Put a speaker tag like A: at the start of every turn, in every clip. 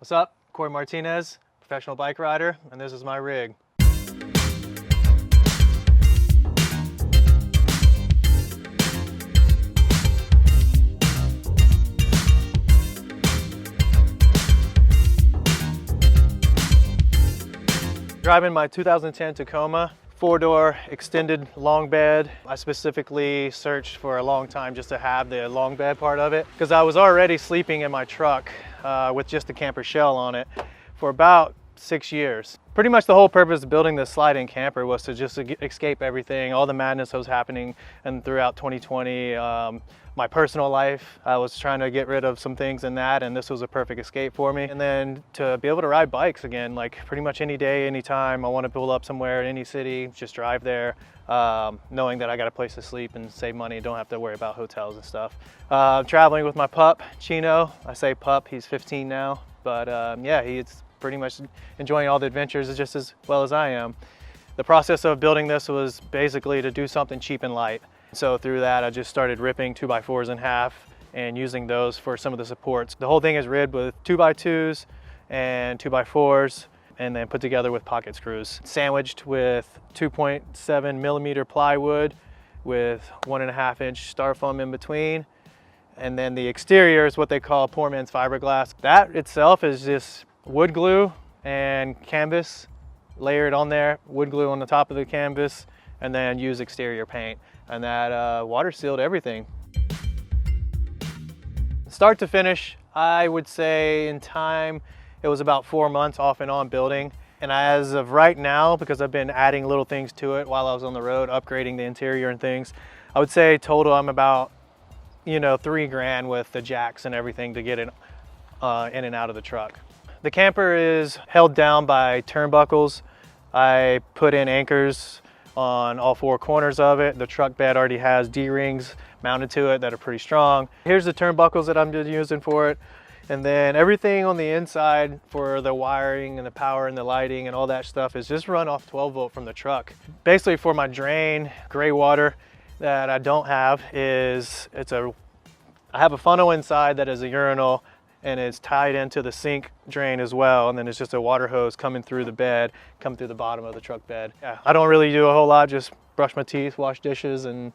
A: What's up? Corey Martinez, professional bike rider, and this is my rig. Driving my 2010 Tacoma, 4-door extended long bed. I specifically searched for a long time just to have the long bed part of it because I was already sleeping in my truck with just the camper shell on it for about 6 years. Pretty much the whole purpose of building this slide-in camper was to just escape everything, all the madness that was happening and throughout 2020. My personal life, I was trying to get rid of some things in that, and this was a perfect escape for me. And then to be able to ride bikes again, like pretty much any day, anytime I want to pull up somewhere in any city, just drive there, knowing that I got a place to sleep and save money, don't have to worry about hotels and stuff. Traveling with my pup, Chino. I say pup, he's 15 now, but yeah, he's pretty much enjoying all the adventures just as well as I am. The process of building this was basically to do something cheap and light. So through that, I just started ripping 2x4s in half and using those for some of the supports. The whole thing is ribbed with 2x2s and 2x4s and then put together with pocket screws. Sandwiched with 2.7 millimeter plywood with 1.5 inch styrofoam in between. And then the exterior is what they call poor man's fiberglass. That itself is just wood glue and canvas layered on there, wood glue on the top of the canvas, and then use exterior paint. And that water sealed everything. Start to finish, I would say in time, it was about 4 months off and on building. And as of right now, because I've been adding little things to it while I was on the road, upgrading the interior and things, I would say total I'm about, you know, $3 grand with the jacks and everything to get it in and out of the truck. The camper is held down by turnbuckles. I put in anchors on all 4 corners of it. The truck bed already has D-rings mounted to it that are pretty strong. Here's the turnbuckles that I'm just using for it. And then everything on the inside for the wiring and the power and the lighting and all that stuff is just run off 12 volt from the truck. Basically for my drain, gray water that I don't have is, I have a funnel inside that is a urinal and it's tied into the sink drain as well. And then it's just a water hose coming through the bed, coming through the bottom of the truck bed. Yeah, I don't really do a whole lot, just brush my teeth, wash dishes, and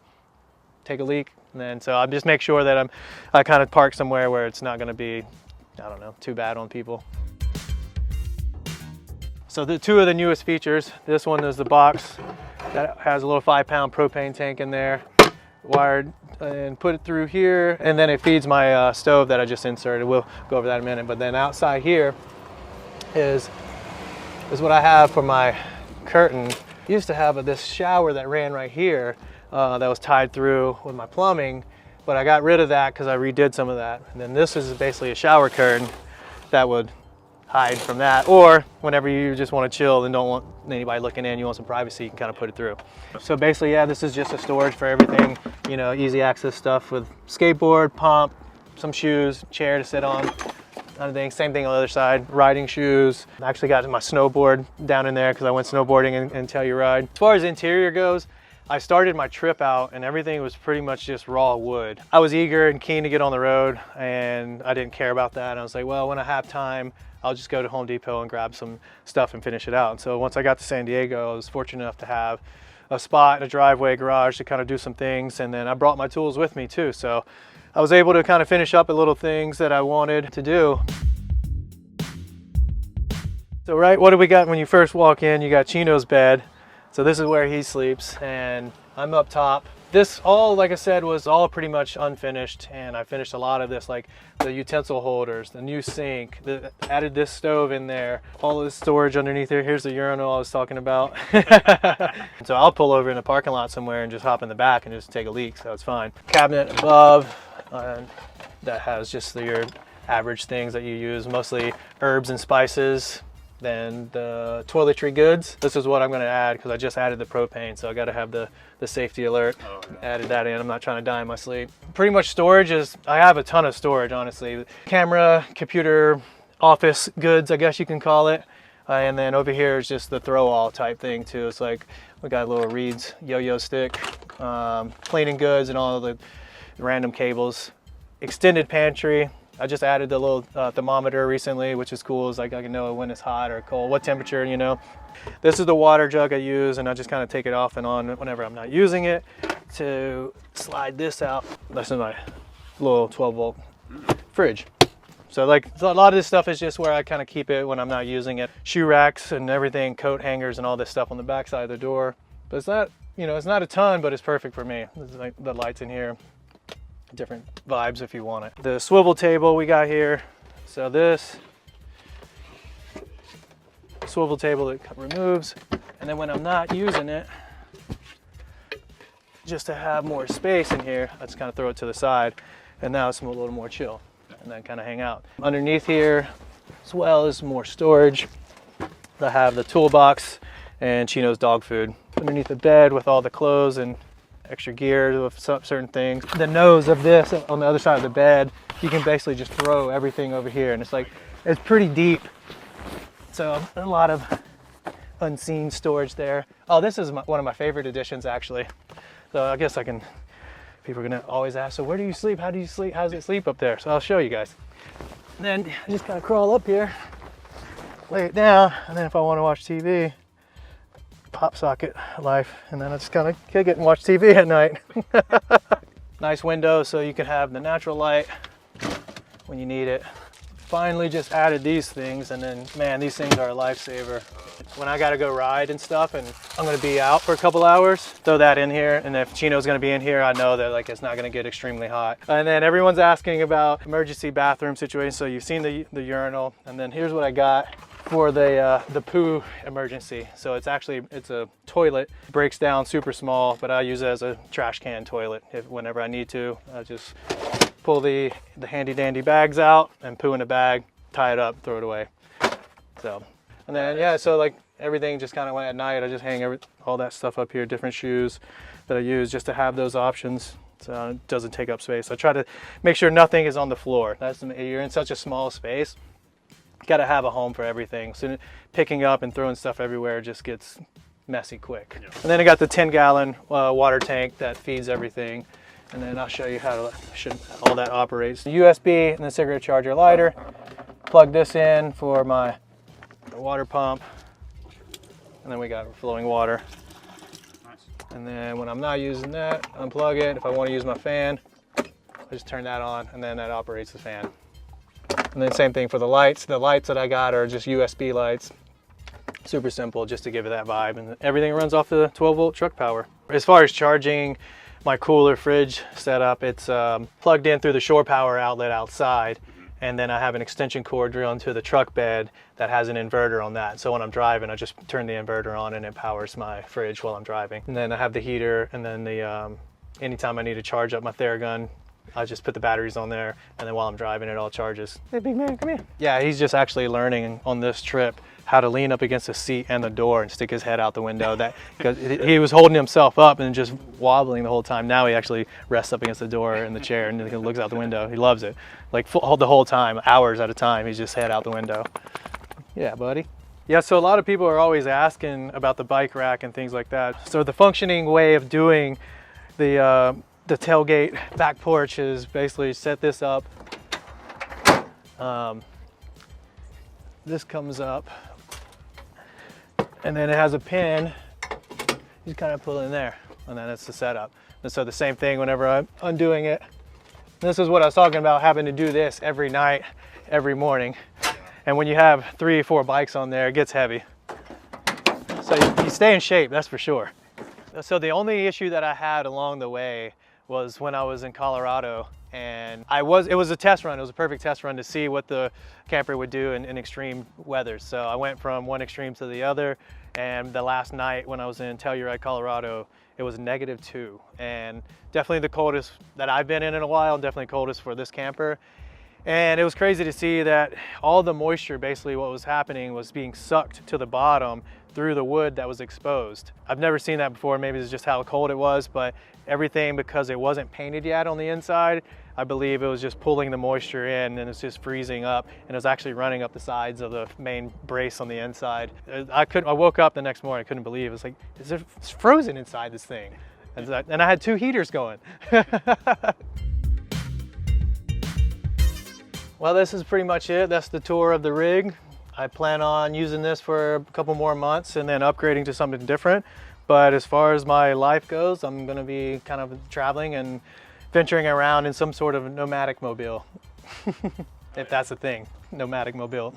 A: take a leak. And then, so I just make sure that I kind of park somewhere where it's not gonna be, I don't know, too bad on people. So the 2 of the newest features, this one is the box that has a little 5-pound propane tank in there, wired and put it through here, and then it feeds my stove that I just inserted. We'll go over that in a minute. But then outside here is what I have for my curtain. I used to have this shower that ran right here that was tied through with my plumbing, but I got rid of that because I redid some of that. And then this is basically a shower curtain that would hide from that, or whenever you just want to chill and don't want anybody looking in, you want some privacy, you can kind of put it through. So basically, yeah, this is just a storage for everything, you know, easy access stuff with skateboard, pump, some shoes, chair to sit on, other things. Same thing on the other side, riding shoes. I actually got my snowboard down in there because I went snowboarding in Telluride. As far as interior goes, I started my trip out and everything was pretty much just raw wood. I was eager and keen to get on the road and I didn't care about that. And I was like, well, when I have time, I'll just go to Home Depot and grab some stuff and finish it out. And so once I got to San Diego, I was fortunate enough to have a spot in a driveway garage to kind of do some things. And then I brought my tools with me too. So I was able to kind of finish up the little things that I wanted to do. So right, what do we got when you first walk in? You got Chino's bed. So this is where he sleeps and I'm up top. This all, like I said, was all pretty much unfinished, and I finished a lot of this, like the utensil holders, the new sink, added this stove in there, all this storage underneath here. Here's the urinal I was talking about. So I'll pull over in the parking lot somewhere and just hop in the back and just take a leak, so it's fine. Cabinet above that has just your average things that you use, mostly herbs and spices. Then the toiletry goods. This is what I'm gonna add because I just added the propane, so I gotta have the safety alert. Added that in, I'm not trying to die in my sleep. Pretty much storage is, I have a ton of storage, honestly. Camera, computer, office goods, I guess you can call it. And then over here is just the throw-all type thing too. It's like, we got a little Reed's yo-yo stick, cleaning goods and all the random cables. Extended pantry. I just added the little thermometer recently, which is cool. It's like I can know when it's hot or cold, what temperature, you know. This is the water jug I use, and I just kind of take it off and on whenever I'm not using it to slide this out. This is my little 12-volt fridge. So like a lot of this stuff is just where I kind of keep it when I'm not using it. Shoe racks and everything, coat hangers and all this stuff on the back side of the door. But it's not, you know, it's not a ton, but it's perfect for me. This is like the lights in here. Different vibes if you want it. The swivel table we got here. So this swivel table that removes, and then when I'm not using it, just to have more space in here, I just kind of throw it to the side, and now it's a little more chill, and then kind of hang out. Underneath here as well is more storage. I have the toolbox and Chino's dog food. Underneath the bed with all the clothes and extra gear with certain things. The nose of this on the other side of the bed, you can basically just throw everything over here, and it's pretty deep. So a lot of unseen storage there. Oh, this is one of my favorite additions actually. So I guess people are gonna always ask, so where do you sleep? How do you sleep? How does it sleep up there? So I'll show you guys. And then I just gotta crawl up here, lay it down, and then if I wanna watch TV, pop socket life, and then I just kind of kick it and watch TV at night. Nice window so you can have the natural light when you need it. Finally just added these things, and then man, these things are a lifesaver. When I gotta go ride and stuff and I'm gonna be out for a couple hours, throw that in here, and if Chino's gonna be in here, I know that like it's not gonna get extremely hot. And then everyone's asking about emergency bathroom situations, so you've seen the urinal, and then here's what I got for the poo emergency. So it's a toilet, breaks down super small, but I use it as a trash can toilet. Whenever I need to, I just pull the handy dandy bags out and poo in a bag, tie it up, throw it away. So, and then yeah, so like everything just kind of went at night. I just hang all that stuff up here, different shoes that I use just to have those options. So it doesn't take up space. I try to make sure nothing is on the floor. You're in such a small space. Got to have a home for everything. So picking up and throwing stuff everywhere just gets messy quick. Yeah. And then I got the 10-gallon water tank that feeds everything. And then I'll show you how all that operates. The USB and the cigarette charger lighter. Plug this in for the water pump. And then we got flowing water. Nice. And then when I'm not using that, unplug it. If I want to use my fan, I just turn that on, and then that operates the fan. And then same thing for the lights. The lights that I got are just USB lights. Super simple, just to give it that vibe. And everything runs off the 12-volt truck power. As far as charging my cooler fridge setup, it's plugged in through the shore power outlet outside. And then I have an extension cord drilled into the truck bed that has an inverter on that. So when I'm driving, I just turn the inverter on and it powers my fridge while I'm driving. And then I have the heater, and then anytime I need to charge up my Theragun, I just put the batteries on there, and then while I'm driving, it all charges. Hey, big man, come here. Yeah, he's just actually learning on this trip how to lean up against the seat and the door and stick his head out the window. Because he was holding himself up and just wobbling the whole time. Now he actually rests up against the door in the chair and he looks out the window. He loves it. Like the whole time, hours at a time, he's just head out the window. Yeah, buddy. Yeah, so a lot of people are always asking about the bike rack and things like that. So the functioning way of doing the tailgate back porch is basically set this up. This comes up, and then it has a pin. You just kind of pull in there, and then it's the setup. And so the same thing whenever I'm undoing it. This is what I was talking about, having to do this every night, every morning. And when you have 3 or 4 bikes on there, it gets heavy. So you stay in shape, that's for sure. So the only issue that I had along the way was when I was in Colorado, and it was a test run. It was a perfect test run to see what the camper would do in extreme weather. So I went from one extreme to the other, and the last night when I was in Telluride, Colorado, it was -2, and definitely the coldest that I've been in a while, definitely coldest for this camper. And it was crazy to see that all the moisture, basically what was happening, was being sucked to the bottom through the wood that was exposed. I've never seen that before. Maybe it's just how cold it was, but everything, because it wasn't painted yet on the inside, I believe it was just pulling the moisture in, and it's just freezing up, and it was actually running up the sides of the main brace on the inside. I woke up the next morning, I couldn't believe it. It's like, it's frozen inside this thing. And I had 2 heaters going. Well, this is pretty much it. That's the tour of the rig. I plan on using this for a couple more months and then upgrading to something different. But as far as my life goes, I'm gonna be kind of traveling and venturing around in some sort of nomadic mobile. If that's a thing, nomadic mobile.